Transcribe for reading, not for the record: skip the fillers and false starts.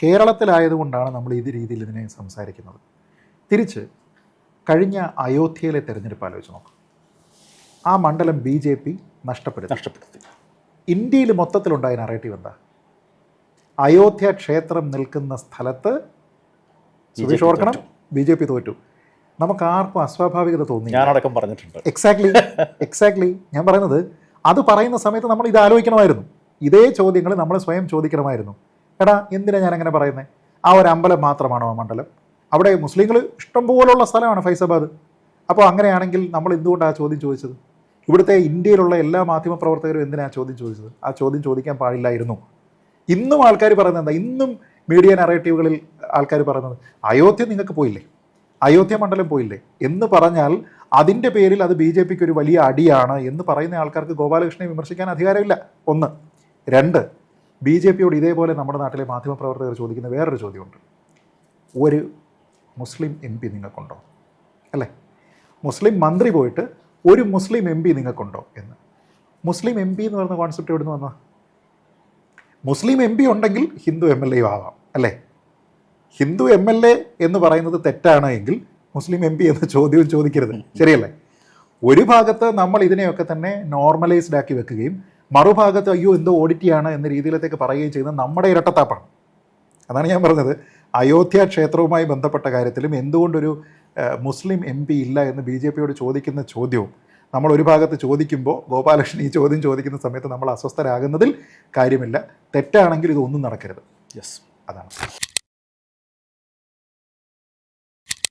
കേരളത്തിലായതുകൊണ്ടാണ് നമ്മൾ ഇത് രീതിയിൽ ഇതിനെ സംസാരിക്കുന്നത്. തിരിച്ച് കഴിഞ്ഞ അയോധ്യയിലെ തെരഞ്ഞെടുപ്പ് ആലോചിച്ച് നോക്കാം. ആ മണ്ഡലം BJP നഷ്ടപ്പെടുത്തി. ഇന്ത്യയിൽ മൊത്തത്തിലുണ്ടായ നറേറ്റീവ് എന്താ? അയോധ്യ ക്ഷേത്രം നിൽക്കുന്ന സ്ഥലത്ത് സുരേഷ് ഓർക്കണം, BJP തോറ്റു. നമുക്ക് ആർക്കും അസ്വാഭാവികത തോന്നി. ഞാനടക്കം പറഞ്ഞിട്ടുണ്ട്. എക്സാക്ട്ലി ഞാൻ പറയുന്നത്, അത് പറയുന്ന സമയത്ത് നമ്മൾ ഇത് ആലോചിക്കണമായിരുന്നു. ഇതേ ചോദ്യങ്ങൾ നമ്മൾ സ്വയം ചോദിക്കണമായിരുന്നു. എടാ, എന്തിനാണ് ഞാനങ്ങനെ പറയുന്നത്? ആ ഒരു അമ്പലം മാത്രമാണോ ആ മണ്ഡലം? അവിടെ മുസ്ലിങ്ങൾ ഇഷ്ടംപോലുള്ള സ്ഥലമാണ് ഫൈസാബാദ്. അപ്പോൾ അങ്ങനെയാണെങ്കിൽ നമ്മൾ എന്തുകൊണ്ടാണ് ആ ചോദ്യം ചോദിച്ചത്? ഇവിടുത്തെ ഇന്ത്യയിലുള്ള എല്ലാ മാധ്യമപ്രവർത്തകരും എന്തിനാണ് ആ ചോദ്യം ചോദിച്ചത്? ആ ചോദ്യം ചോദിക്കാൻ പാടില്ലായിരുന്നു. ഇന്നും ആൾക്കാർ പറയുന്നത് എന്താ? ഇന്നും മീഡിയ നറേറ്റീവുകളിൽ ആൾക്കാർ പറയുന്നത് അയോധ്യ നിങ്ങൾക്ക് പോയില്ലേ, അയോധ്യ മണ്ഡലം പോയില്ലേ എന്ന് പറഞ്ഞാൽ അതിൻ്റെ പേരിൽ അത് BJPക്ക് ഒരു വലിയ അടിയാണ് എന്ന് പറയുന്ന ആൾക്കാർക്ക് ഗോപാലകൃഷ്ണനെ വിമർശിക്കാൻ അധികാരമില്ല. 1. 2, BJPയോട് ഇതേപോലെ നമ്മുടെ നാട്ടിലെ മാധ്യമപ്രവർത്തകർ ചോദിക്കുന്ന വേറൊരു ചോദ്യമുണ്ട്. ഒരു മുസ്ലിം MP നിങ്ങൾക്കുണ്ടോ? അല്ലേ? മുസ്ലിം മന്ത്രി പോയിട്ട് ഒരു മുസ്ലിം MP നിങ്ങൾക്കുണ്ടോ എന്ന്. മുസ്ലിം MP എന്ന് പറയുന്ന കോൺസെപ്റ്റ് എവിടെ നിന്ന് വന്നാൽ? മുസ്ലിം MP ഉണ്ടെങ്കിൽ ഹിന്ദു MLA ആവാം, അല്ലേ? ഹിന്ദു MLA എന്ന് പറയുന്നത് തെറ്റാണ് എങ്കിൽ മുസ്ലിം MP എന്ന ചോദ്യവും ചോദിക്കരുത്, ശരിയല്ലേ? ഒരു ഭാഗത്ത് നമ്മൾ ഇതിനെയൊക്കെ തന്നെ നോർമലൈസ്ഡ് ആക്കി വെക്കുകയും മറുഭാഗത്ത് അയ്യോ എന്തോ ഓഡിറ്റിയാണ് എന്ന രീതിയിലത്തേക്ക് പറയുകയും ചെയ്യുന്നത് നമ്മുടെ ഇരട്ടത്താപ്പാണ്. അതാണ് ഞാൻ പറഞ്ഞത്. അയോധ്യ ക്ഷേത്രവുമായി ബന്ധപ്പെട്ട കാര്യത്തിലും എന്തുകൊണ്ടൊരു മുസ്ലിം MP ഇല്ല എന്ന് BJPയോട് ചോദിക്കുന്ന ചോദ്യവും നമ്മൾ ഒരു ഭാഗത്ത് ചോദിക്കുമ്പോൾ ഗോപാലകൃഷ്ണൻ ഈ ചോദ്യം ചോദിക്കുന്ന സമയത്ത് നമ്മൾ അസ്വസ്ഥരാകുന്നതിൽ കാര്യമില്ല. തെറ്റാണെങ്കിൽ ഇതൊന്നും നടക്കരുത്. യെസ്, അതാണ്.